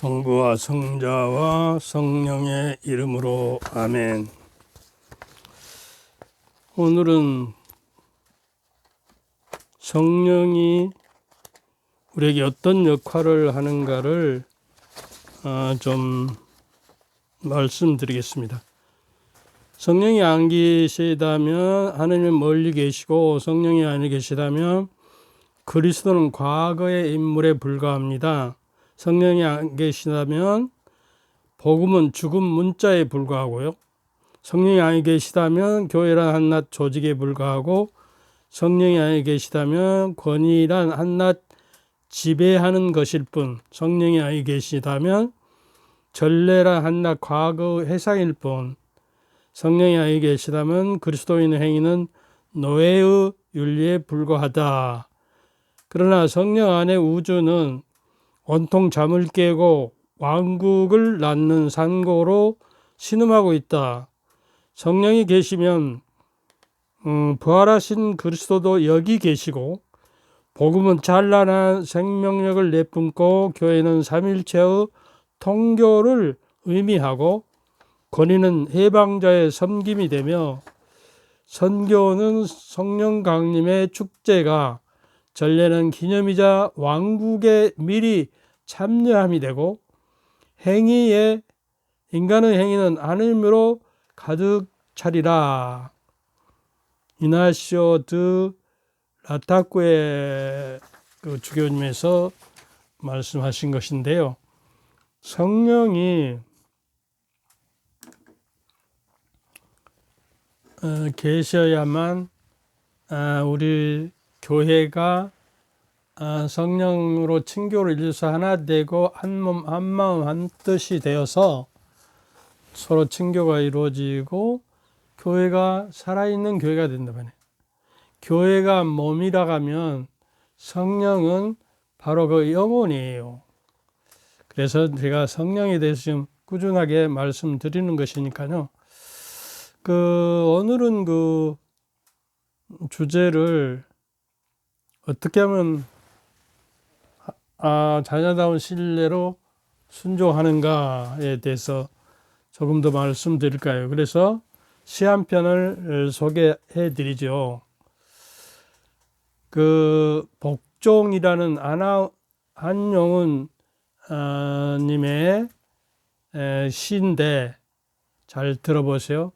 성부와 성자와 성령의 이름으로 아멘. 오늘은 성령이 우리에게 어떤 역할을 하는가를 좀 말씀드리겠습니다. 성령이 안 계시다면 하나님은 멀리 계시고, 성령이 안 계시다면 그리스도는 과거의 인물에 불과합니다. 성령이 안 계시다면 복음은 죽은 문자에 불과하고요. 성령이 안 계시다면 교회란 한낱 조직에 불과하고, 성령이 안 계시다면 권위란 한낱 지배하는 것일 뿐, 성령이 안 계시다면 전례란 한낱 과거 회상일 뿐, 성령이 안 계시다면 그리스도인의 행위는 노예의 윤리에 불과하다. 그러나 성령 안에 우주는 온통 잠을 깨고 왕국을 낳는 산고로 신음하고 있다. 성령이 계시면 부활하신 그리스도도 여기 계시고, 복음은 찬란한 생명력을 내뿜고, 교회는 삼일체의 통교를 의미하고, 권위는 해방자의 섬김이 되며, 선교는 성령 강림의 축제가, 전례는 기념이자 왕국에 미리 참여함이 되고, 인간의 행위는 하나님으로 가득 차리라. 이나시오 드 라타쿠의 그 주교님에서 말씀하신 것인데요. 성령이 계셔야만 우리 교회가 성령으로 친교를 이루어서 하나 되고 한 몸 한 마음 한 뜻이 되어서 서로 친교가 이루어지고 교회가 살아있는 교회가 된다면, 교회가 몸이라 하면 성령은 바로 그 영혼이에요. 그래서 제가 성령에 대해서 좀 꾸준하게 말씀드리는 것이니까요. 오늘은 그 주제를 어떻게 하면 자녀다운 신뢰로 순종하는가에 대해서 조금 더 말씀드릴까요? 그래서 시 한 편을 소개해 드리죠. 그 복종이라는 한용운 님의 시인데 잘 들어보세요.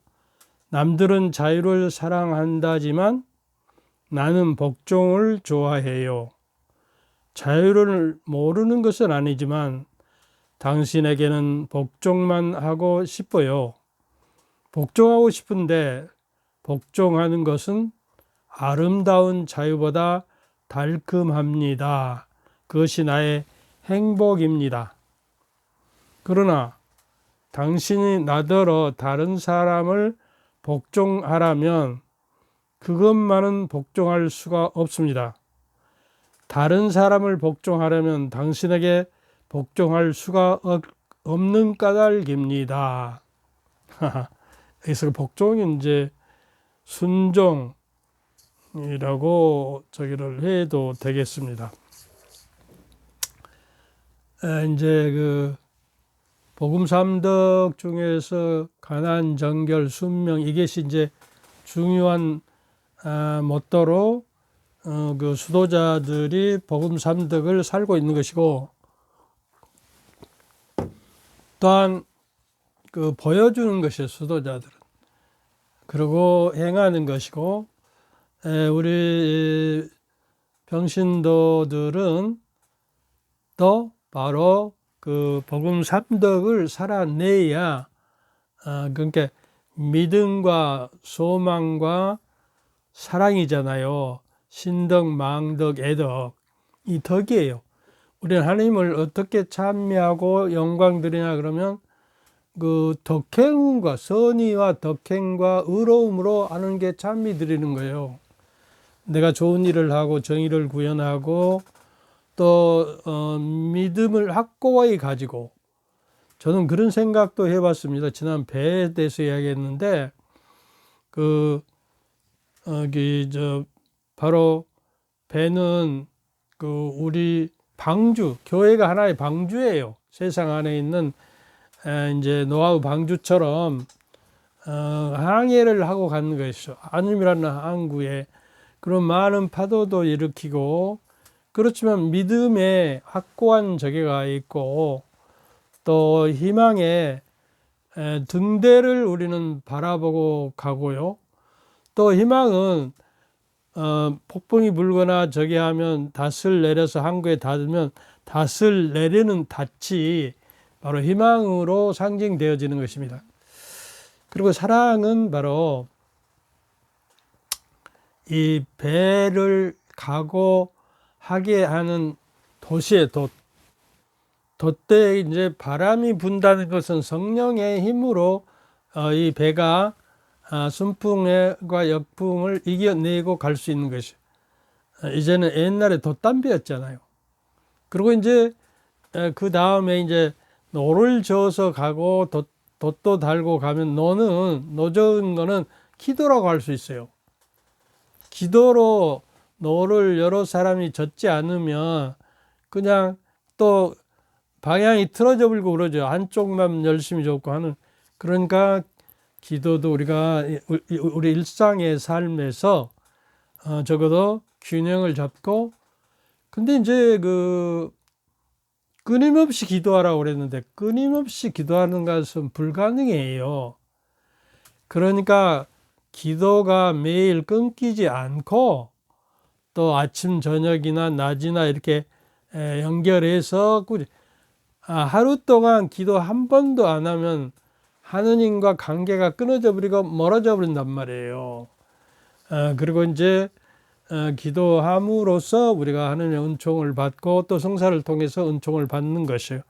남들은 자유를 사랑한다지만 나는 복종을 좋아해요. 자유를 모르는 것은 아니지만 당신에게는 복종만 하고 싶어요. 복종하고 싶은데 복종하는 것은 아름다운 자유보다 달콤합니다. 그것이 나의 행복입니다. 그러나 당신이 나더러 다른 사람을 복종하라면 그것만은 복종할 수가 없습니다. 다른 사람을 복종하려면 당신에게 복종할 수가 없는 까닭입니다. 그래서 복종이 이제 순종이라고 저기를 해도 되겠습니다. 이제 그 복음 3덕 중에서 가난, 정결, 순명, 이것이 이제 중요한 모토로 그 수도자들이 복음 3덕을 살고 있는 것이고, 또한 그 보여주는 것이에요, 수도자들은. 그리고 행하는 것이고, 우리 평신도들은 또 바로 그 복음 3덕을 살아내야, 그러니까 믿음과 소망과 사랑이잖아요. 신덕, 망덕, 애덕, 이 덕이에요. 우리는 하나님을 어떻게 찬미하고 영광 드리냐 그러면 그 덕행과 선의와 덕행과 의로움으로 하는 게 찬미 드리는 거예요. 내가 좋은 일을 하고 정의를 구현하고 또 믿음을 확고히 가지고, 저는 그런 생각도 해봤습니다. 지난 배에 대해서 이야기했는데 바로 배는 그 우리 방주, 교회가 하나의 방주예요. 세상 안에 있는 이제 노아의 방주처럼 항해를 하고 가는 것이죠. 하느님이라는 항구에 그런 많은 파도도 일으키고, 그렇지만 믿음의 확고한 저기가 있고 또 희망의 등대를 우리는 바라보고 가고요. 또 희망은 폭풍이 불거나 저기 하면 닷을 내려서 항구에 닿으면 닷을 내리는 닷이 바로 희망으로 상징되어지는 것입니다. 그리고 사랑은 바로 이 배를 각오하게 하는 도시의 돛. 돛대에 이제 바람이 분다는 것은 성령의 힘으로 이 배가 순풍과 역풍을 이겨내고 갈 수 있는 것이. 이제는 옛날에 돛담배였잖아요. 그리고 이제 그 다음에 이제 노를 저어서 가고 돛도 달고 가면 노 저은 거는 기도라고 할 수 있어요. 기도로 노를 여러 사람이 젓지 않으면 그냥 또 방향이 틀어져 버리고 그러죠. 한쪽만 열심히 젓고 하는. 그러니까 기도도 우리가 우리 일상의 삶에서 적어도 균형을 잡고, 근데 이제 끊임없이 기도하라고 그랬는데 끊임없이 기도하는 것은 불가능해요. 그러니까 기도가 매일 끊기지 않고 또 아침 저녁이나 낮이나 이렇게 연결해서 하루 동안 기도 한 번도 안 하면 하느님과 관계가 끊어져 버리고 멀어져 버린단 말이에요. 그리고 이제 기도함으로써 우리가 하느님의 은총을 받고 또 성사를 통해서 은총을 받는 것이에요.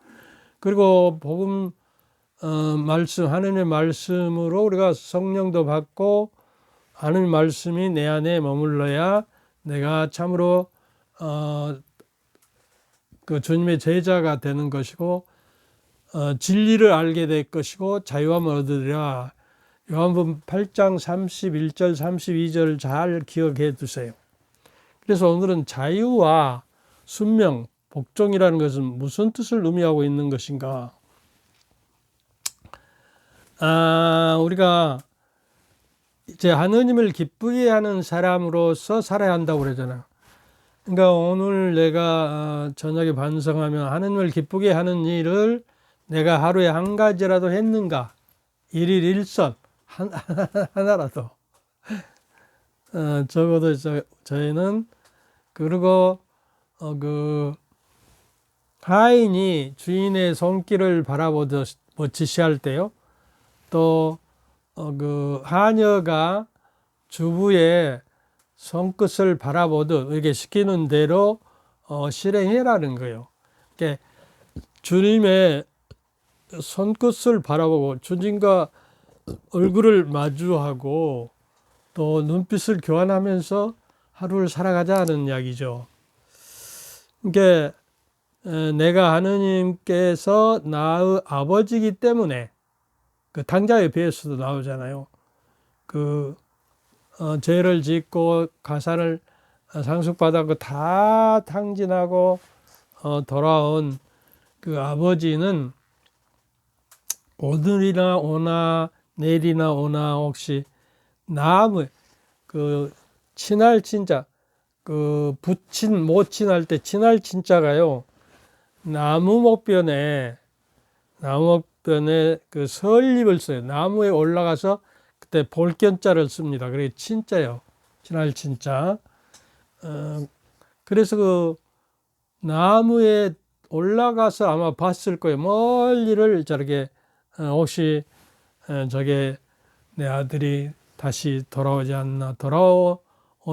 그리고 복음 말씀, 하느님의 말씀으로 우리가 성령도 받고 하느님의 말씀이 내 안에 머물러야 내가 참으로 그 주님의 제자가 되는 것이고 진리를 알게 될 것이고 자유함을 얻으리라. 요한복음 8장 31절 32절 잘 기억해 두세요. 그래서 오늘은 자유와 순명, 복종이라는 것은 무슨 뜻을 의미하고 있는 것인가? 우리가 이제 하느님을 기쁘게 하는 사람으로서 살아야 한다고 그러잖아요. 그러니까 오늘 내가 저녁에 반성하면 하느님을 기쁘게 하는 일을 내가 하루에 한 가지라도 했는가? 일일 일선 하나라도 적어도 저희는. 그리고 하인이 주인의 손길을 바라보듯이 할 때요, 또 하녀가 주부의 손끝을 바라보듯 이렇게 시키는 대로 실행해라는 거예요. 그러니까 주님의 손끝을 바라보고 주님과 얼굴을 마주하고 또 눈빛을 교환하면서 하루를 살아가자는 이야기죠. 그러니까 내가 하느님께서 나의 아버지이기 때문에, 그 당자의 배에서도 나오잖아요. 죄를 짓고 가산을 상속받았고 다 탕진하고 돌아온 그 아버지는 오늘이나 오나 내일이나 오나 혹시 친할 친자, 부친 모친할 때 친할 친자가요, 나무목변에 그 설립을 써요. 나무에 올라가서 그때 볼견자를 씁니다. 그게 친자요. 친할 친자. 그래서 그 나무에 올라가서 아마 봤을 거예요. 멀리를 저렇게 혹시 저게 내 아들이 다시 돌아오지 않나, 돌아온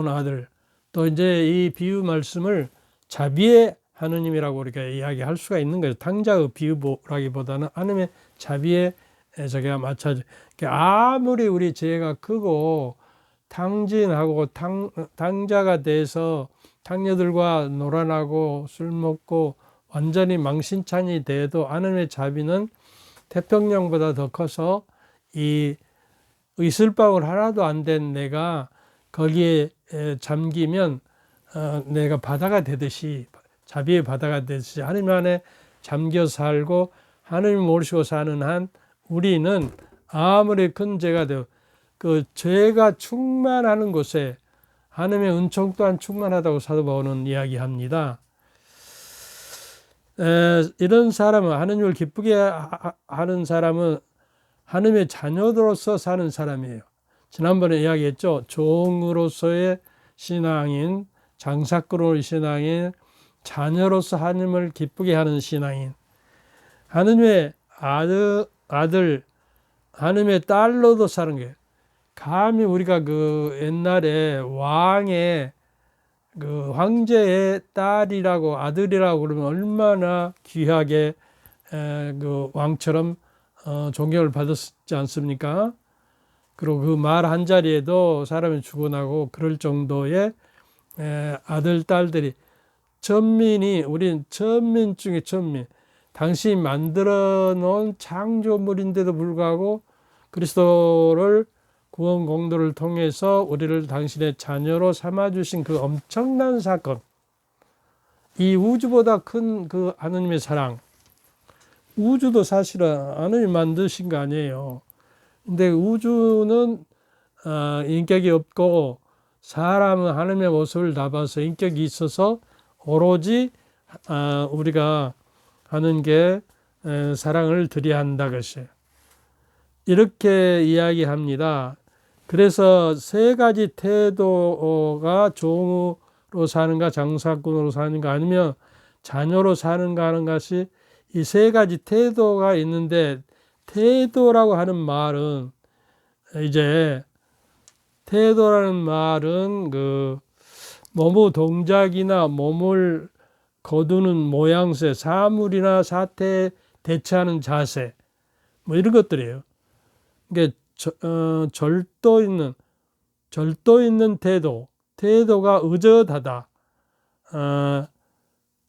아들. 또 이제 이 비유 말씀을 자비의 하느님이라고 이렇게 이야기할 수가 있는 거예요. 탕자의 비유라기보다는 하느님의 자비에 저기가 맞춰져. 아무리 우리 죄가 크고 탕진하고 당자가 돼서 탕녀들과 놀아나고 술 먹고 완전히 망신찬이 돼도 하느님의 자비는 태평양보다 더 커서 이 이슬방울 하나도 안 된 내가 거기에 잠기면 내가 바다가 되듯이, 자비의 바다가 되듯이 하느님 안에 잠겨 살고 하나님 모르시고 사는 한 우리는 아무리 큰 죄가 되어 그 죄가 충만하는 곳에 하나님의 은총 또한 충만하다고 사도 바울은 이야기합니다. 이런 사람은, 하나님을 기쁘게 하는 사람은 하나님의 자녀로서 사는 사람이에요. 지난번에 이야기했죠. 종으로서의 신앙인, 장사꾼으로의 신앙인, 자녀로서 하나님을 기쁘게 하는 신앙인, 하나님의 아들, 하나님의 딸로도 사는 거예요. 감히 우리가 그 옛날에 왕의 그 황제의 딸이라고 아들이라고 그러면 얼마나 귀하게 그 왕처럼 존경을 받았지 않습니까? 그리고 그 말 한 자리에도 사람이 죽어나고 그럴 정도의 아들, 딸들이, 천민이, 우린 천민 중에 천민, 당신이 만들어 놓은 창조물인데도 불구하고 그리스도를 구원 공도를 통해서 우리를 당신의 자녀로 삼아주신 그 엄청난 사건, 이 우주보다 큰 그 하느님의 사랑, 우주도 사실은 하느님 만드신 거 아니에요. 근데 우주는 인격이 없고 사람은 하나님의 모습을 담아서 인격이 있어서 오로지 우리가 하는 게 사랑을 드려야 한다 것이에요. 이렇게 이야기합니다. 그래서 세 가지 태도가 종으로 사는가 장사꾼으로 사는가 아니면 자녀로 사는가 하는 것이 이 세 가지 태도가 있는데, 태도라고 하는 말은 이제 태도라는 말은 그 뭐뭐 동작이나 몸을 거두는 모양새, 사물이나 사태에 대처하는 자세, 뭐 이런 것들이에요. 이게 절도 있는 태도가 의젓하다,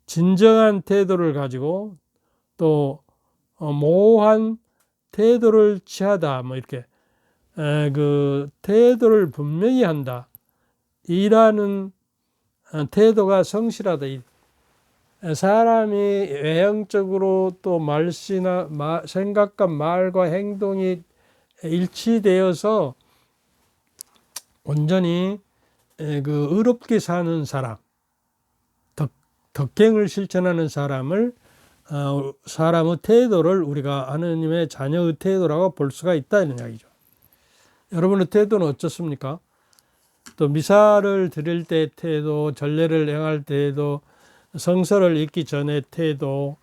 진정한 태도를 가지고 또 모호한 태도를 취하다, 뭐 이렇게 그 태도를 분명히 한다, 이라는 태도가 성실하다. 사람이 외형적으로 또 말씨나 생각과 말과 행동이 일치되어서 온전히 그 의롭게 사는 사람, 덕행을 실천하는 사람의 태도를 우리가 하느님의 자녀의 태도라고 볼 수가 있다, 이런 이야기죠. 여러분의 태도는 어떻습니까? 또 미사를 드릴 때 태도, 전례를 행할 때에도, 성서를 읽기 전에 태도,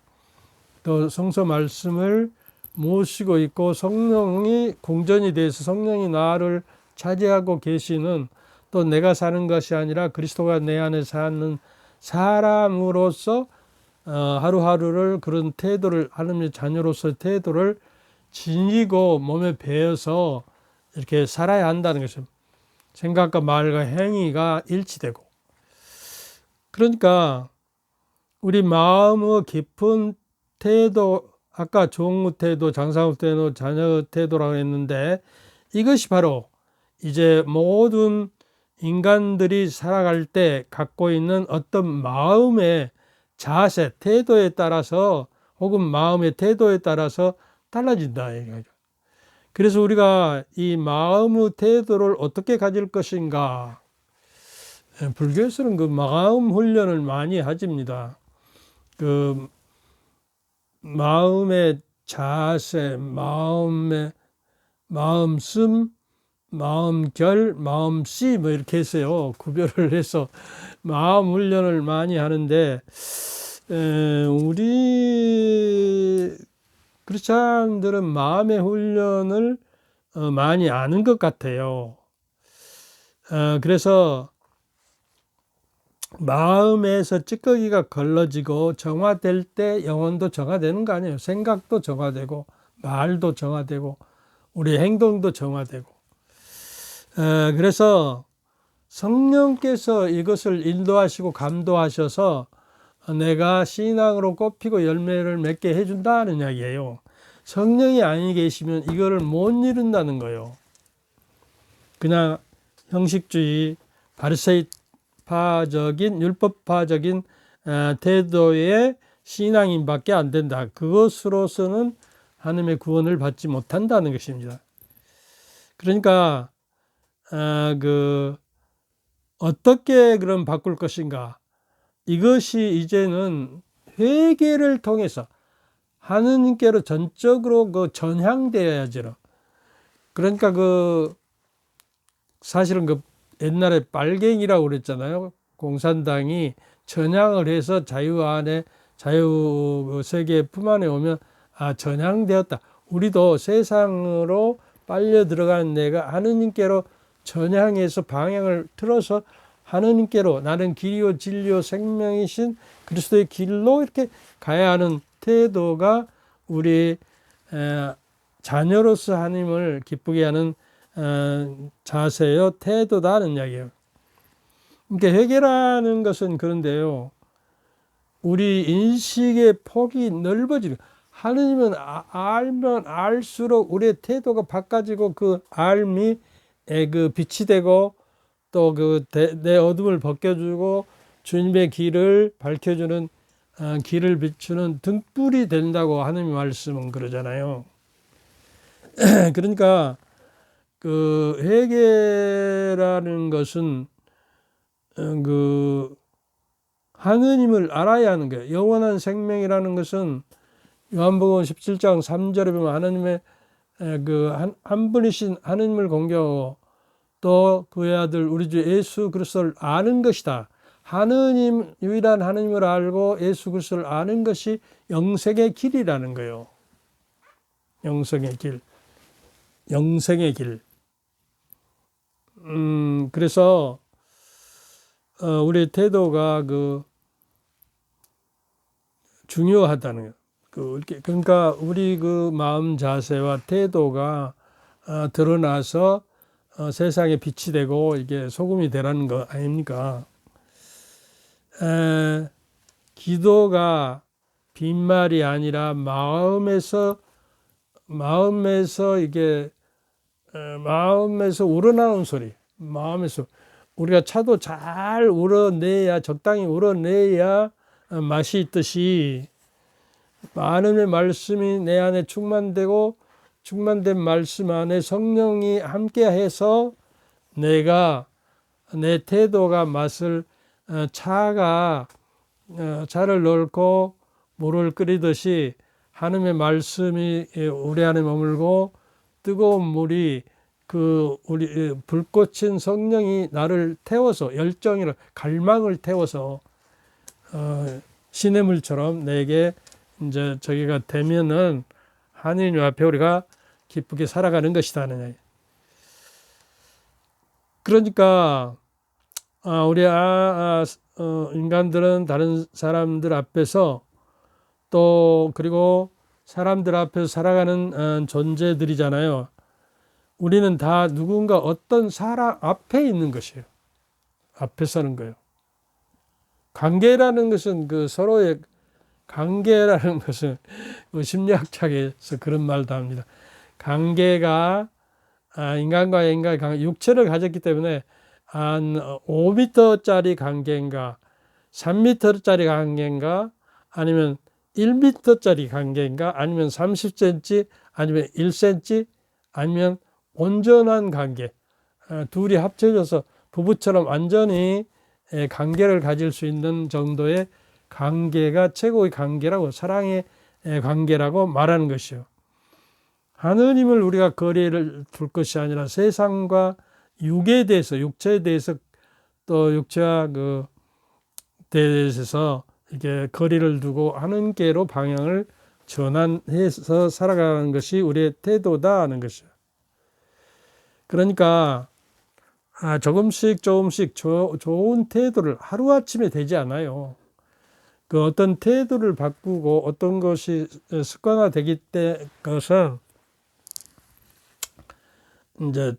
또 성서 말씀을 모시고 있고 성령이 공전이 돼서 성령이 나를 차지하고 계시는, 또 내가 사는 것이 아니라 그리스도가 내 안에 사는 사람으로서 하루하루를 그런 태도를, 하나님의 자녀로서의 태도를 지니고 몸에 배어서 이렇게 살아야 한다는 것입니다. 생각과 말과 행위가 일치되고. 그러니까 우리 마음의 깊은 태도, 아까 종의 태도, 장사의 태도, 자녀의 태도라고 했는데, 이것이 바로 이제 모든 인간들이 살아갈 때 갖고 있는 어떤 마음의 자세, 태도에 따라서, 혹은 마음의 태도에 따라서 달라진다, 이거죠. 그래서 우리가 이 마음의 태도를 어떻게 가질 것인가, 불교에서는 그 마음 훈련을 많이 하집니다. 그 마음의 자세, 마음씀, 마음결, 마음씨, 뭐 이렇게 해서요, 구별을 해서 마음 훈련을 많이 하는데, 우리 크리스찬들은 마음의 훈련을 많이 아는 것 같아요. 그래서 마음에서 찌꺼기가 걸러지고 정화될 때 영혼도 정화되는 거 아니에요. 생각도 정화되고 말도 정화되고 우리 행동도 정화되고. 그래서 성령께서 이것을 인도하시고 감도하셔서 내가 신앙으로 꽃피고 열매를 맺게 해준다는 이야기예요. 성령이 아니 계시면 이거를 못 이룬다는 거예요. 그냥 형식주의, 바리새파적인 율법파적인 태도에 신앙인밖에 안 된다. 그것으로서는 하나님의 구원을 받지 못한다는 것입니다. 그러니까 어떻게 그럼 바꿀 것인가? 이것이 이제는 회개를 통해서 하느님께로 전적으로 전향되어야죠. 그러니까 사실은 옛날에 빨갱이라고 그랬잖아요. 공산당이 전향을 해서 자유 세계 품 안에 오면 전향되었다. 우리도 세상으로 빨려 들어간 내가 하느님께로 전향해서 방향을 틀어서 하느님께로 나는 길이요 진리요 생명이신 그리스도의 길로 이렇게 가야 하는 태도가 우리 자녀로서 하나님을 기쁘게 하는 자세요 태도다는 이야기예요. 그러니까 회개라는 것은 그런데요, 우리 인식의 폭이 넓어지는, 하느님은 알면 알수록 우리의 태도가 바꿔지고 그 알미 빛이 되고 또 내 어둠을 벗겨주고 주님의 길을 밝혀주는 길을 비추는 등불이 된다고 하느님 말씀은 그러잖아요. 그러니까 회개라는 것은 하느님을 알아야 하는 거예요. 영원한 생명이라는 것은 요한복음 17장 3절에 보면 하느님의 한 분이신 하느님을 공경하고 또 그의 아들 우리 주 예수 그리스도를 아는 것이다. 하느님, 유일한 하느님을 알고 예수 그리스도를 아는 것이 영생의 길이라는 거예요. 영생의 길. 영생의 길. 그래서 우리의 태도가 중요하다는 거예요. 그러니까 우리 마음 자세와 태도가 드러나서 세상에 빛이 되고 이게 소금이 되라는 거 아닙니까? 기도가 빈말이 아니라 마음에서 우러나오는 소리. 마음에서 우리가 차도 잘 우러내야, 적당히 우러내야 맛이 있듯이 하나님의 말씀이 내 안에 충만되고 충만된 말씀 안에 성령이 함께해서 내 태도가 차를 넣고 물을 끓이듯이 하나님의 말씀이 우리 안에 머물고 뜨거운 물이 우리 불꽃인 성령이 나를 태워서 갈망을 태워서 시냇물처럼 내게 이제 저기가 되면은 하느님 앞에 우리가 기쁘게 살아가는 것이다. 그러니까 우리 인간들은 다른 사람들 앞에서 또 그리고 사람들 앞에서 살아가는 존재들이잖아요. 우리는 다 누군가 어떤 사람 앞에 있는 것이에요. 앞에 서는 거예요. 관계라는 것은 서로의 관계라는 것은 심리학자에서 그런 말도 합니다. 관계가 인간과 인간의 관계, 육체를 가졌기 때문에 한 5m짜리 관계인가 3m짜리 관계인가 아니면 1m짜리 관계인가 아니면 30cm 아니면 1cm 아니면 온전한 관계, 둘이 합쳐져서 부부처럼 완전히 관계를 가질 수 있는 정도의 관계가 최고의 관계라고, 사랑의 관계라고 말하는 것이요. 하느님을 우리가 거리를 둘 것이 아니라 세상과 육체에 대해서 또 육체와 대해서 이렇게 거리를 두고 하느님께로 방향을 전환해서 살아가는 것이 우리의 태도다 하는 것이요. 그러니까 조금씩 좋은 태도를 하루아침에 되지 않아요. 어떤 태도를 바꾸고 어떤 것이 습관화되기 때 것은 이제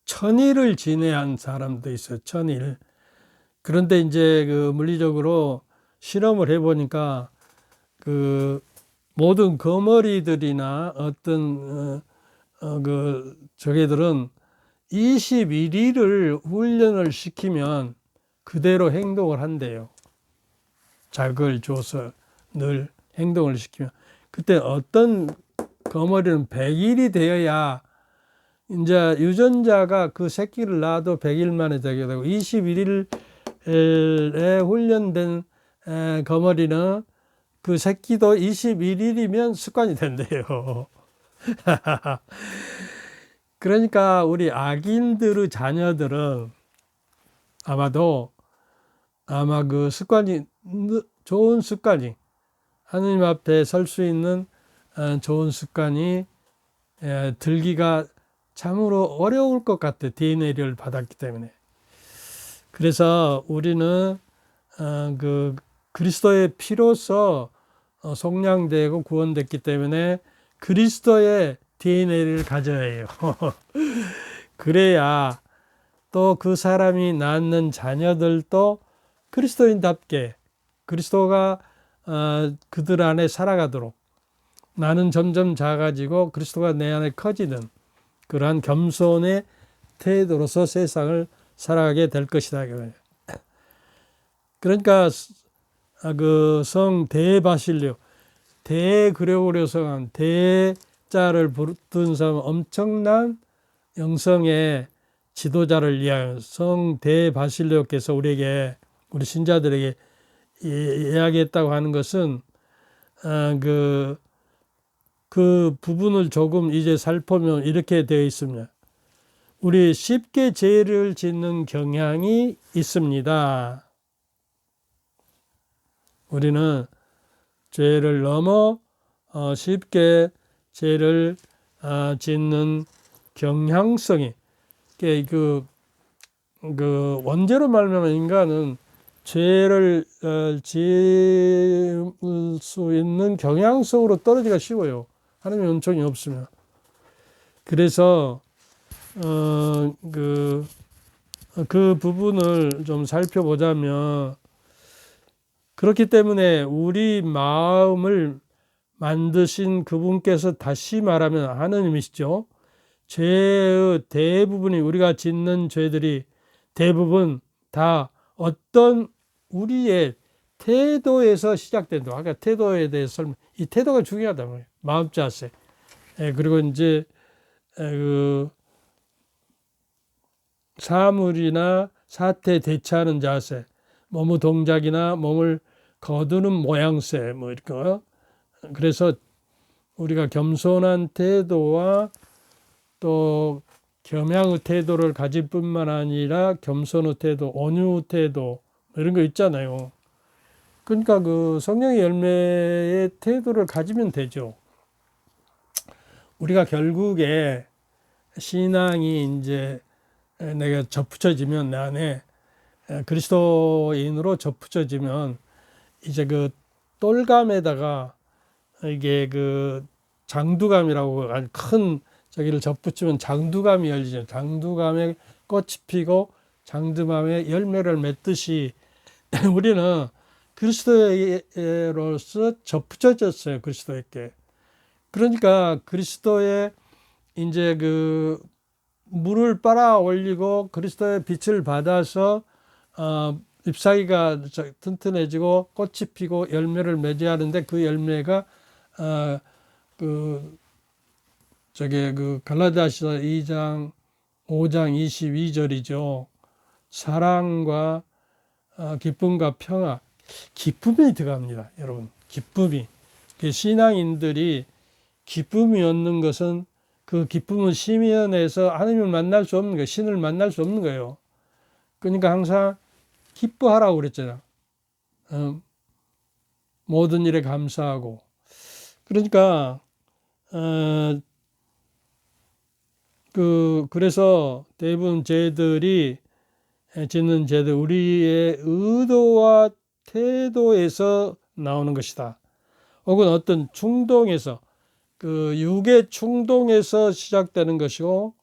천일을 지내한 사람도 있어요. 천일. 그런데 이제 물리적으로 실험을 해보니까 모든 거머리들이나 어떤 저게들은 21일을 훈련을 시키면 그대로 행동을 한대요. 자극을 줘서 늘 행동을 시키면. 그때 어떤 거머리는 100일이 되어야 이제 유전자가 그 새끼를 낳아도 100일 만에 되게 되고 21일에 훈련된 거머리는 그 새끼도 21일이면 습관이 된대요. 그러니까 우리 악인들의 자녀들은 아마 그 습관이 좋은 습관이 하느님 앞에 설 수 있는 좋은 습관이 들기가 참으로 어려울 것 같아. DNA를 받았기 때문에. 그래서 우리는 그 그리스도의 피로서 속량되고 구원됐기 때문에 그리스도의 DNA를 가져야 해요. 그래야 또 그 사람이 낳는 자녀들도 그리스도인답게 그리스도가 그들 안에 살아가도록 나는 점점 작아지고 그리스도가 내 안에 커지는 그러한 겸손의 태도로서 세상을 살아가게 될 것이다. 그러니까 그 성 대바실료 대그레고리오 성한 대자를 부른 사람은 엄청난 영성의 지도자를 위하여 성 대바실료께서 우리 신자들에게 이야기했다고 하는 것은 그 부분을 조금 이제 살펴보면 이렇게 되어 있습니다. 우리 쉽게 죄를 짓는 경향이 있습니다. 우리는 죄를 너무 쉽게 죄를 짓는 경향성이 그 원죄로 말하면 인간은 죄를 지을 수 있는 경향성으로 떨어지기가 쉬워요. 하나님의 은총이 없으면. 그래서 그 부분을 좀 살펴보자면 그렇기 때문에 우리 마음을 만드신 그분께서 다시 말하면 하느님이시죠. 죄의 대부분이 우리가 짓는 죄들이 대부분 다 어떤 우리의 태도에서 시작된다. 아까 태도에 대해서 설명. 이 태도가 중요하다 말이에요. 마음 자세. 그리고 이제 그 사물이나 사태에 대처하는 자세, 몸의 동작이나 몸을 거두는 모양새, 뭐 이렇게. 그래서 우리가 겸손한 태도와 또 겸양의 태도를 가질 뿐만 아니라 겸손의 태도, 온유의 태도 이런 거 있잖아요. 그러니까 그 성령의 열매의 태도를 가지면 되죠. 우리가 결국에 신앙이 이제 내가 접붙여지면 내 안에 그리스도인으로 접붙여지면 이제 그 똘감에다가 이게 그 장두감이라고 아주 큰 저기를 접붙이면 장두감이 열리죠. 장두감에 꽃이 피고 장두감에 열매를 맺듯이 우리는 그리스도로서 접붙여졌어요. 그리스도에게. 그러니까 그리스도의 이제 그 물을 빨아 올리고 그리스도의 빛을 받아서 잎사귀가 튼튼해지고 꽃이 피고 열매를 맺어야 하는데 그 열매가 그 갈라디아서 2장 5장 22절이죠. 사랑과 기쁨과 평화, 기쁨이 들어갑니다. 여러분, 기쁨이. 신앙인들이 기쁨이 얻는 것은 그 기쁨은 심연에서 하나님을 만날 수 없는 거예요. 신을 만날 수 없는 거예요. 그러니까 항상 기뻐하라고 그랬잖아요. 모든 일에 감사하고. 그러니까 그래서 대부분 죄들이 짓는 죄들 우리의 의도와 태도에서 나오는 것이다. 혹은 어떤 충동에서 그 육의 충동에서 시작되는 것이고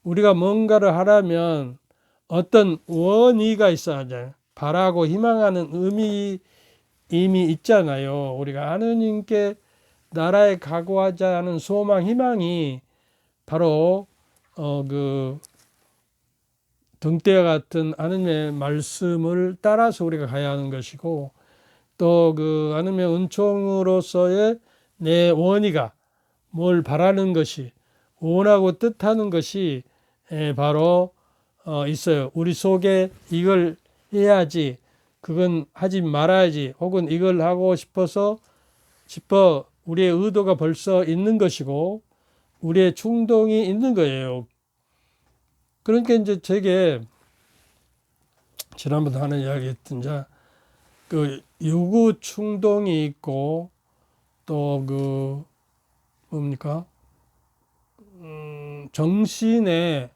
우리가 뭔가를 하려면 어떤 원의가 있어야 하잖아요. 바라고 희망하는 의미 이미 있잖아요. 우리가 하느님께 나라에 각오하자 하는 소망, 희망이 바로 그 등대와 같은 하느님의 말씀을 따라서 우리가 가야 하는 것이고 또 그 하나님의 은총으로서의 내 원의가 뭘 바라는 것이 원하고 뜻하는 것이 바로 있어요. 우리 속에 이걸 해야지, 그건 하지 말아야지, 혹은 이걸 하고 싶어 우리의 의도가 벌써 있는 것이고 우리의 충동이 있는 거예요. 그러니까 이제 제게 지난번에 하는 이야기 했던 그 요구 충동이 있고 또 그 뭡니까 정신에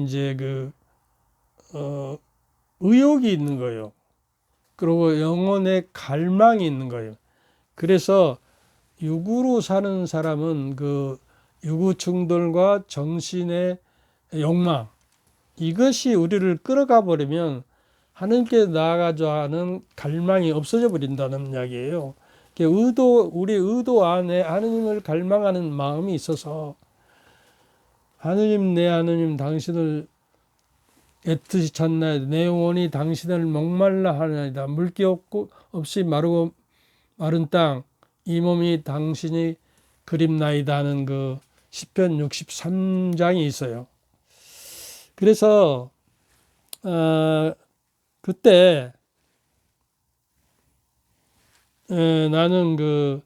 이제 그 의욕이 있는 거예요. 그리고 영혼의 갈망이 있는 거예요. 그래서 육으로 사는 사람은 그 육구 충동과 정신의 욕망, 이것이 우리를 끌어가 버리면 하나님께 나아가자 하는 갈망이 없어져 버린다는 이야기예요. 우리 의도 안에 하나님을 갈망하는 마음이 있어서 하느님, 내 하느님, 당신을 애뜻이 찾나이다. 내 영혼이 당신을 목말라 하나이다. 물기 없이 마르고 마른 땅, 이 몸이 당신이 그립나이다 하는 그 시편 63장이 있어요. 그래서 그때 나는 그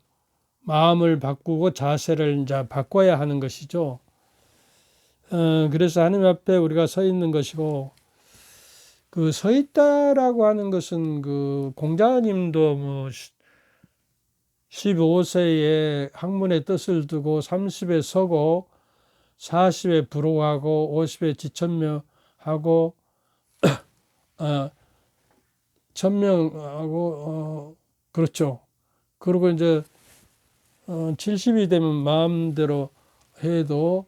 마음을 바꾸고 자세를 이제 바꿔야 하는 것이죠. 그래서 하나님 앞에 우리가 서 있는 것이고, 그 서 있다라고 하는 것은 그 공자님도 뭐 15세에 학문의 뜻을 두고 30에 서고 40에 부록하고 50에 지천명하고 천명하고 그렇죠. 그리고 이제 70이 되면 마음대로 해도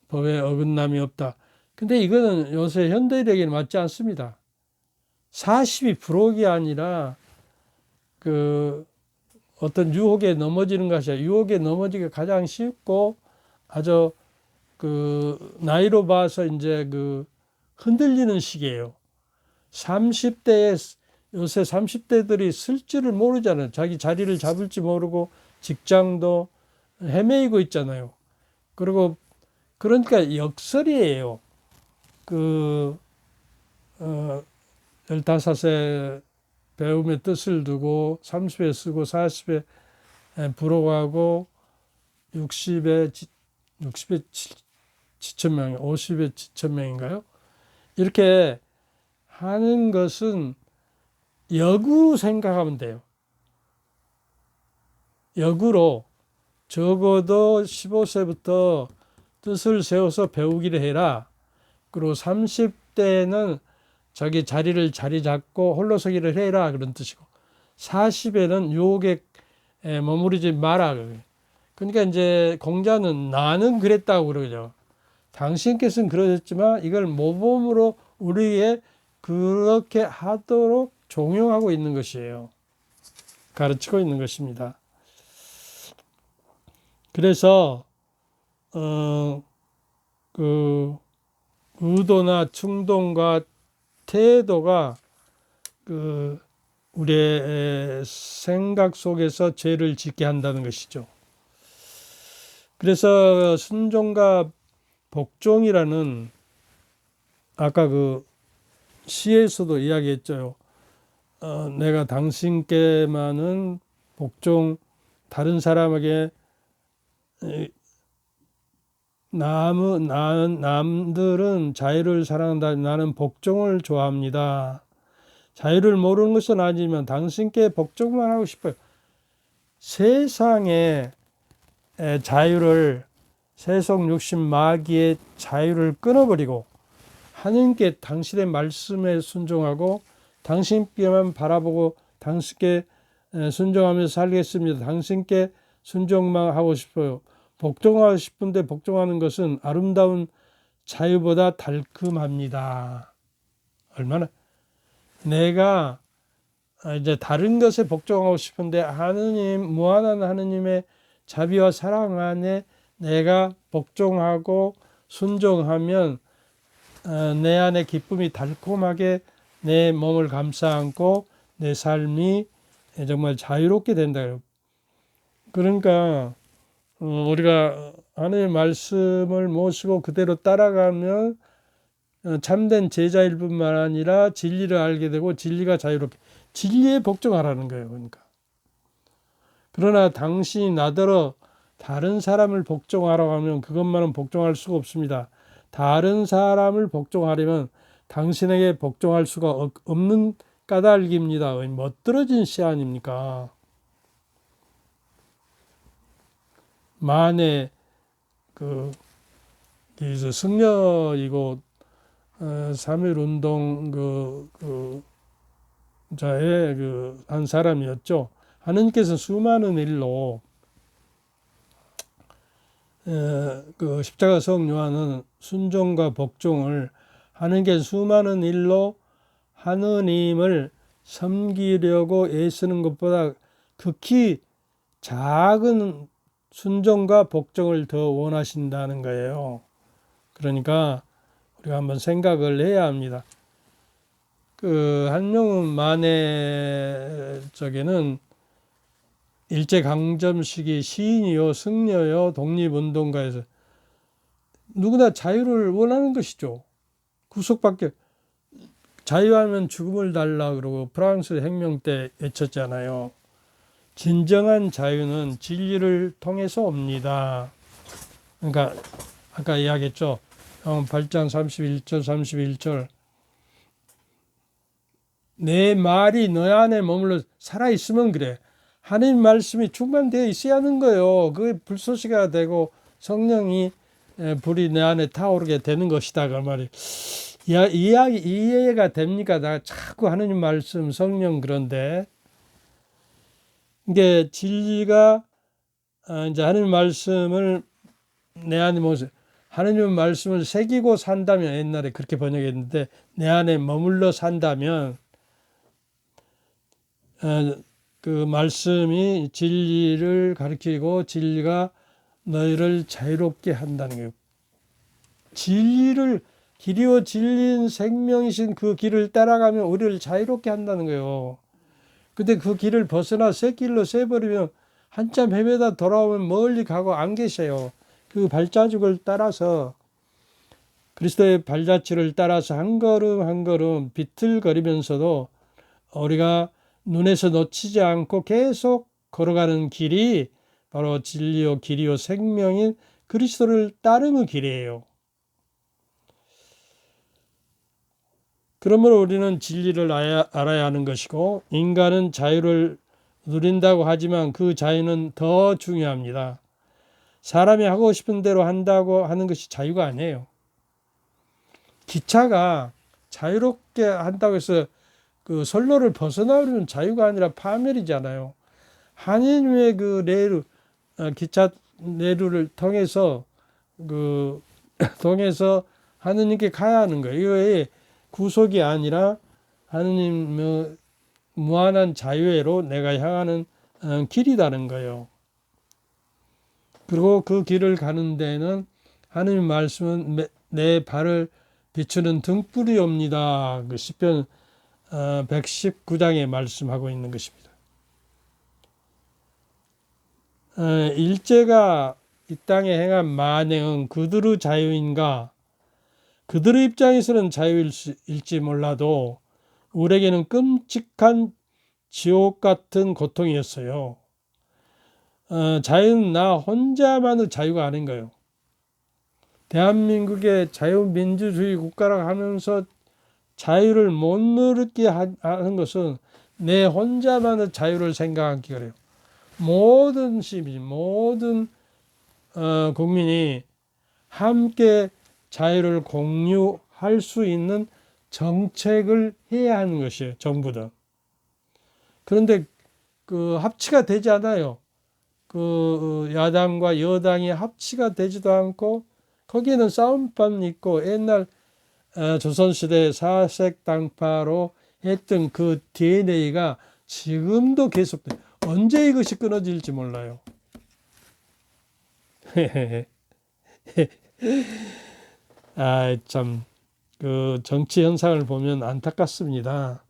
법에 어긋남이 없다. 근데 이거는 요새 현대인에게는 맞지 않습니다. 40이 부록이 아니라 그 어떤 유혹에 넘어지는 것이야. 유혹에 넘어지기가 가장 쉽고 아주 그 나이로 봐서 이제 그 흔들리는 시기예요. 30대에 요새 30대들이 쓸 줄을 모르잖아요. 자기 자리를 잡을지 모르고 직장도 헤매이고 있잖아요. 그리고 그러니까 역설이에요. 그 15세 배움의 뜻을 두고 30에 쓰고 40에 부록하고 60에 지천명, 50에 지천명인가요? 이렇게 하는 것은 역으로 생각하면 돼요. 역으로 적어도 15세부터 뜻을 세워서 배우기를 해라. 그리고 30대에는 자기 자리를 자리 잡고 홀로서기를 해라, 그런 뜻이고 40에는 유혹에 머무르지 마라. 그러니까 이제 공자는 나는 그랬다고 그러죠. 당신께서는 그러셨지만 이걸 모범으로 우리에게 그렇게 하도록 종용하고 있는 것이에요. 가르치고 있는 것입니다. 그래서 그 의도나 충동과 태도가 그 우리의 생각 속에서 죄를 짓게 한다는 것이죠. 그래서 순종과 복종이라는 아까 그 시에서도 이야기했죠. 내가 당신께만은 복종, 다른 사람에게 남들은 자유를 사랑한다. 나는 복종을 좋아합니다. 자유를 모르는 것은 아니지만 당신께 복종만 하고 싶어요. 세상의 자유를, 세속 육신 마귀의 자유를 끊어버리고 하나님께 당신의 말씀에 순종하고 당신께만 바라보고 당신께 순종하면서 살겠습니다. 당신께 순종만 하고 싶어요. 복종하고 싶은데 복종하는 것은 아름다운 자유보다 달콤합니다. 얼마나 내가 이제 다른 것에 복종하고 싶은데 하느님, 무한한 하느님의 자비와 사랑 안에 내가 복종하고 순종하면 내 안에 기쁨이 달콤하게 내 몸을 감싸 안고 내 삶이 정말 자유롭게 된다. 그러니까 우리가 하나님의 말씀을 모시고 그대로 따라가면 참된 제자일 뿐만 아니라 진리를 알게 되고 진리가 자유롭게 진리에 복종하라는 거예요. 그러니까 그러나 당신이 나더러 다른 사람을 복종하라고 하면 그것만은 복종할 수가 없습니다. 다른 사람을 복종하려면 당신에게 복종할 수가 없는 까닭입니다. 멋들어진 시 아닙니까? 만에 승려이고 3.1운동 자의 한 사람이었죠. 하느님께서 수많은 일로 십자가 성 요한은 순종과 복종을 하느님께서 수많은 일로 하느님을 섬기려고 애쓰는 것보다 극히 작은 순종과 복종을 더 원하신다는 거예요. 그러니까 우리가 한번 생각을 해야 합니다. 한명훈 만해 쪽에는 일제강점 시기 시인이요, 승려요, 독립운동가에서 누구나 자유를 원하는 것이죠. 구속받게 자유하면 죽음을 달라 그러고 프랑스 혁명 때 외쳤잖아요. 진정한 자유는 진리를 통해서 옵니다. 그러니까 아까 이야기했죠. 8장 31절 내 말이 너 안에 머물러 살아있으면 그래. 하나님 말씀이 충만되어 있어야 하는 거예요. 그게 불쏘시가 되고 성령이 불이 내 안에 타오르게 되는 것이다. 그 말이 이해가 됩니까? 나 자꾸 하나님 말씀 성령 그런데 이게 진리가 이제 하나님 말씀을 내 안에 모습 하나님 말씀을 새기고 산다면 옛날에 그렇게 번역했는데 내 안에 머물러 산다면 그 말씀이 진리를 가르치고 진리가 너희를 자유롭게 한다는 거예요. 진리를 길이요 진리인 생명이신 그 길을 따라가면 우리를 자유롭게 한다는 거예요. 근데 그 길을 벗어나 새 길로 새버리면 한참 헤매다 돌아오면 멀리 가고 안 계셔요. 그 발자국을 따라서 그리스도의 발자취를 따라서 한 걸음 한 걸음 비틀거리면서도 우리가 눈에서 놓치지 않고 계속 걸어가는 길이 바로 진리요 길이요 생명인 그리스도를 따르는 길이에요. 그러므로 우리는 진리를 알아야 하는 것이고 인간은 자유를 누린다고 하지만 그 자유는 더 중요합니다. 사람이 하고 싶은 대로 한다고 하는 것이 자유가 아니에요. 기차가 자유롭게 한다고 해서 그 선로를 벗어나려는 자유가 아니라 파멸이잖아요. 하느님의 그 레일, 기차 레일을 통해서 통해서 하느님께 가야 하는 거예요. 이거에 구속이 아니라 하느님 무한한 자유회로 내가 향하는 길이라는 거예요. 그리고 그 길을 가는 데는 하느님 말씀은 내 발을 비추는 등불이옵니다. 그 시편 119장에 말씀하고 있는 것입니다. 일제가 이 땅에 행한 만행은 그들의 자유인가? 그들의 입장에서는 자유일지 몰라도 우리에게는 끔찍한 지옥 같은 고통이었어요. 자유는 나 혼자만의 자유가 아닌 거예요. 대한민국의 자유민주주의 국가라고 하면서 자유를 못 누리게 하는 것은 내 혼자만의 자유를 생각하기 그래요. 모든 시민, 모든 국민이 함께 자유를 공유할 수 있는 정책을 해야 하는 것이에요. 정부든. 그런데 그 합치가 되지 않아요. 그 야당과 여당이 합치가 되지도 않고 거기에는 싸움판이 있고 옛날 조선시대 사색당파로 했던 그 DNA가 지금도 계속돼요. 언제 이것이 끊어질지 몰라요. 참, 그 정치 현상을 보면 안타깝습니다.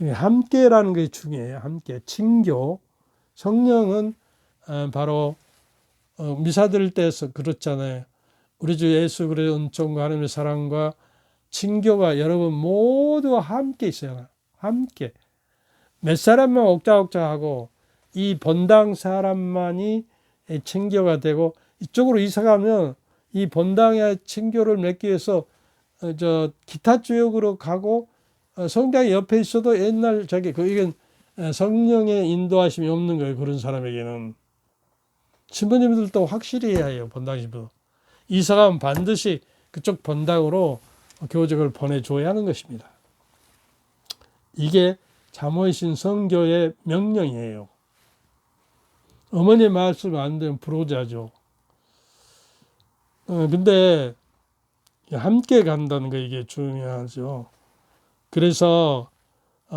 함께라는 것이 중요해요. 함께. 친교. 성령은 바로 미사 드릴 때에서 그렇잖아요. 우리 주 예수 그리스도의 은총과 하나님의 사랑과 친교가 여러분 모두 함께 있어요. 함께. 몇 사람만 옥자옥자하고 이 본당 사람만이 친교가 되고 이쪽으로 이사가면 이 본당의 친교를 맺기 위해서 기타 지역으로 가고 성당이 옆에 있어도 옛날 이건 성령의 인도하심이 없는 거예요. 그런 사람에게는. 신부님들도 확실히 해야 해요. 본당 신부. 이사가면 반드시 그쪽 본당으로 교직을 보내줘야 하는 것입니다. 이게 자모이신 성교의 명령이에요. 어머니 말씀 안 되면 불호자죠. 근데 함께 간다는 거 이게 중요하죠. 그래서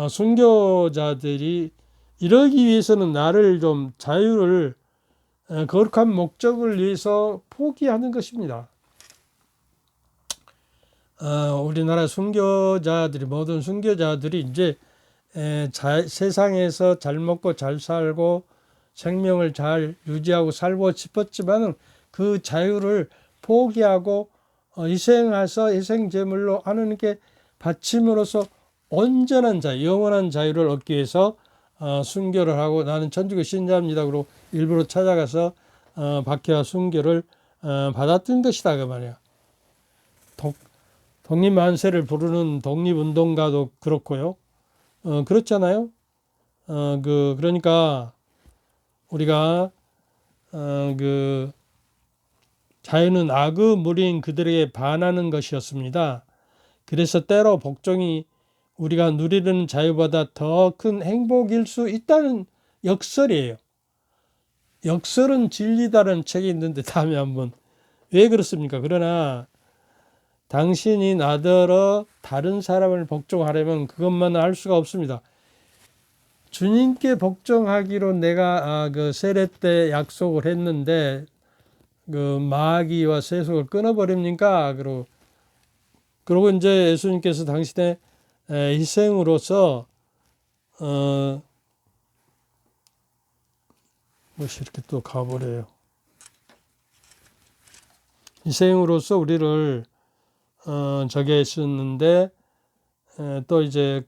순교자들이 이러기 위해서는 나를 좀 자유를 거룩한 목적을 위해서 포기하는 것입니다. 우리나라 순교자들이 모든 순교자들이 이제 세상에서 잘 먹고 잘 살고 생명을 잘 유지하고 살고 싶었지만은 그 자유를 포기하고 희생해서 희생제물로 하나님께 바침으로써 온전한 자유, 영원한 자유를 얻기 위해서 순교를 하고 나는 천주교 신자입니다. 그리고 일부러 찾아가서 박해와 순교를 받았던 것이다 그 말이야. 독립만세를 부르는 독립운동가도 그렇고요. 그렇잖아요. 그러니까 우리가 자유는 악의 무리인 그들에게 반하는 것이었습니다. 그래서 때로 복종이 우리가 누리는 자유보다 더 큰 행복일 수 있다는 역설이에요. 역설은 진리다라는 책이 있는데 다음에 한번 왜 그렇습니까? 그러나 당신이 나더러 다른 사람을 복종하려면 그것만은 할 수가 없습니다. 주님께 복종하기로 내가 세례 때 약속을 했는데 마귀와 세속을 끊어버립니까? 그러고 이제 예수님께서 당신의 희생으로서 무엇이 이렇게 또 가버려요. 희생으로서 우리를 저게 했었는데 또 이제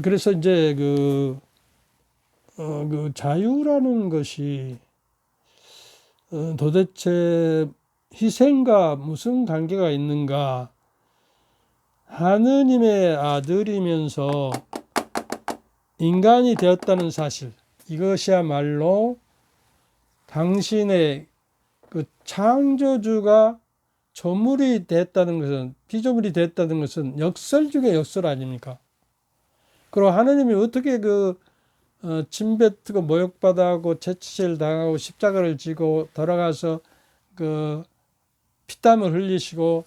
그래서 이제 자유라는 것이 도대체 희생과 무슨 관계가 있는가? 하느님의 아들이면서 인간이 되었다는 사실, 이것이야말로 당신의 창조주가 조물이 됐다는 것은, 피조물이 됐다는 것은 역설 중에 역설 아닙니까? 그리고 하느님이 어떻게 침뱉고 모욕받아하고 채찍질 당하고 십자가를 지고 돌아가서 피땀을 흘리시고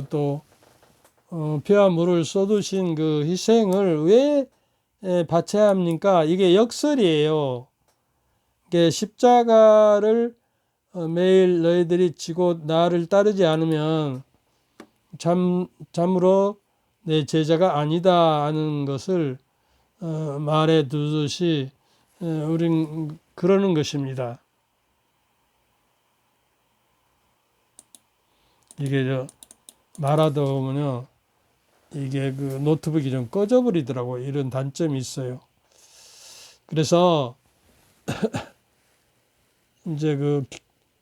또 피와 물을 쏟으신 그 희생을 왜 바쳐야 합니까? 이게 역설이에요. 이게 십자가를 매일 너희들이 지고 나를 따르지 않으면 참으로 내 제자가 아니다 하는 것을 말해 두듯이 우린 그러는 것입니다. 이게 말하다 보면요, 이게 노트북이 좀 꺼져버리더라고요. 이런 단점이 있어요. 그래서 이제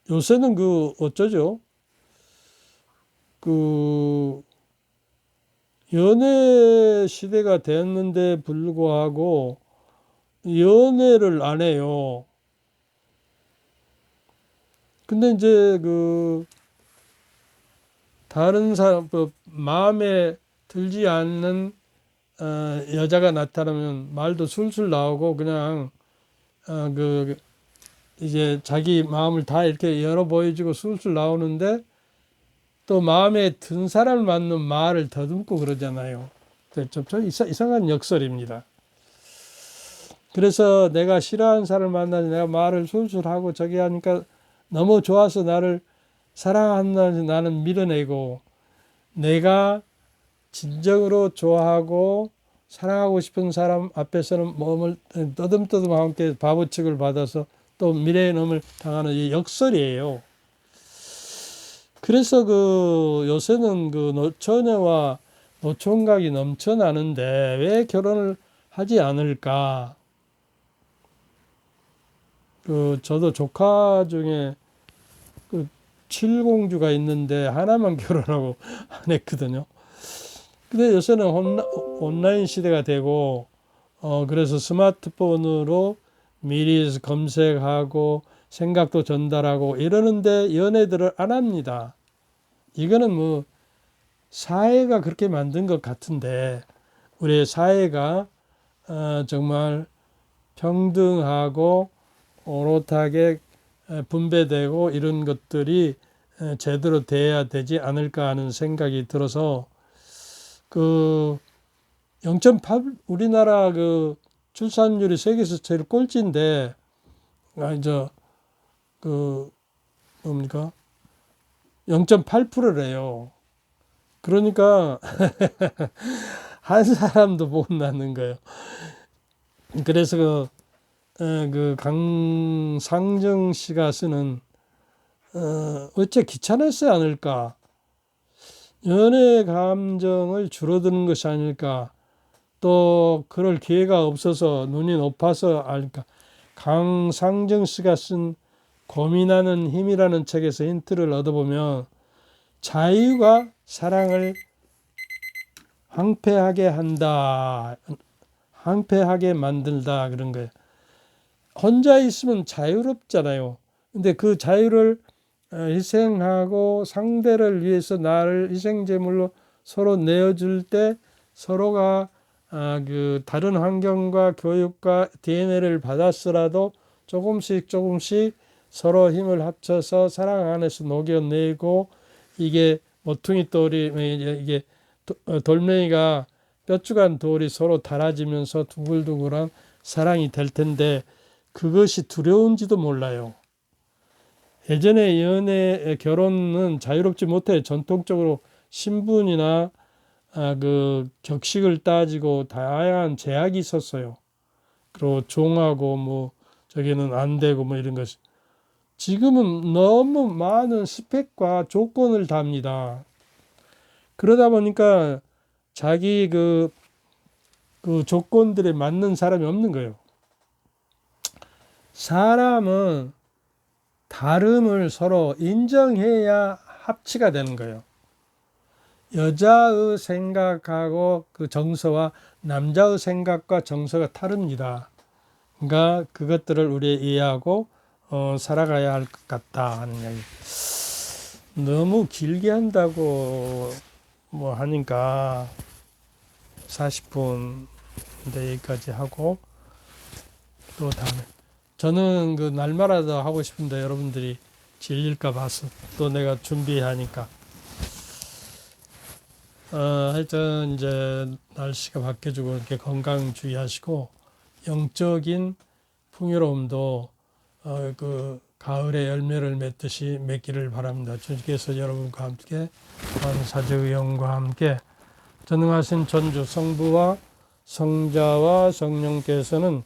요새는 어쩌죠? 연애 시대가 됐는데 불구하고 연애를 안 해요. 근데 이제 다른 사람 마음에 들지 않는 여자가 나타나면 말도 술술 나오고 그냥 이제 자기 마음을 다 이렇게 열어 보여주고 술술 나오는데 또 마음에 든 사람을 만나면 말을 더듬고 그러잖아요. 좀 이상한 역설입니다. 그래서 내가 싫어하는 사람을 만나서 내가 말을 술술하고 저기 하니까 너무 좋아서 나를 사랑한다는 나는 밀어내고, 내가 진정으로 좋아하고 사랑하고 싶은 사람 앞에서는 몸을 떠듬떠듬 함께 바보 취급을 받아서 또 미래의 당하는 이 역설이에요. 그래서 요새는 노처녀와 노총각이 넘쳐나는데 왜 결혼을 하지 않을까? 저도 조카 중에 칠공주가 있는데 하나만 결혼하고 안 했거든요. 근데 요새는 온라인 시대가 되고, 그래서 스마트폰으로 미리 검색하고 생각도 전달하고 이러는데 연애들을 안 합니다. 이거는 사회가 그렇게 만든 것 같은데, 우리 사회가 정말 평등하고 오롯하게 분배되고 이런 것들이 제대로 돼야 되지 않을까 하는 생각이 들어서 0.8 우리나라 출산율이 세계에서 제일 꼴찌인데 뭡니까 0.8%래요. 그러니까 한 사람도 못 낳는 거예요. 그래서 강상정 씨가 쓰는 어째 귀찮았지 않을까? 연애 감정을 줄어드는 것이 아닐까? 또 그럴 기회가 없어서 눈이 높아서 알까? 강상정 씨가 쓴 고민하는 힘이라는 책에서 힌트를 얻어보면 자유가 사랑을 황폐하게 한다, 황폐하게 만들다 그런 거예요. 혼자 있으면 자유롭잖아요. 근데 그 자유를 희생하고 상대를 위해서 나를 희생제물로 서로 내어줄 때 서로가 다른 환경과 교육과 DNA를 받았으라도 조금씩 서로 힘을 합쳐서 사랑 안에서 녹여내고, 이게 모퉁이 돌이 이게 돌멩이가 뼈죽한 돌이 서로 달아지면서 두글두글한 사랑이 될 텐데 그것이 두려운지도 몰라요. 예전에 연애 결혼은 자유롭지 못해. 전통적으로 신분이나 격식을 따지고 다양한 제약이 있었어요. 그리고 종하고 저기는 안 되고 이런 것. 지금은 너무 많은 스펙과 조건을 답니다. 그러다 보니까 자기 그 조건들에 맞는 사람이 없는 거예요. 사람은 다름을 서로 인정해야 합치가 되는 거예요. 여자의 생각하고 정서와 남자의 생각과 정서가 다릅니다. 그러니까 그것들을 우리 이해하고 살아가야 할 것 같다 하는 이야기. 너무 길게 한다고 하니까 40분 여기까지 하고 또 다음에 저는 날마다 하고 싶은데 여러분들이 질릴까 봐서 또 내가 준비하니까 하여튼 이제 날씨가 바뀌어지고 이렇게 건강 주의하시고 영적인 풍요로움도 가을에 열매를 맺듯이 맺기를 바랍니다. 주님께서 여러분과 함께 사제의 영과 함께 전능하신 전주 성부와 성자와 성령께서는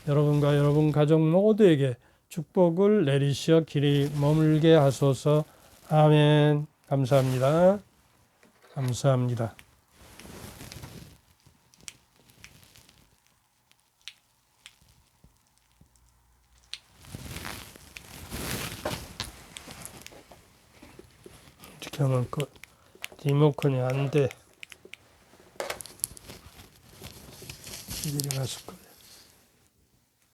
여러분과 여러분 가족 모두에게 축복을 내리시어 길이 머물게 하소서. 아멘. 감사합니다. 감사합니다. 이렇게 하면 리모컨이 안 돼. 일이 갔을 거예요.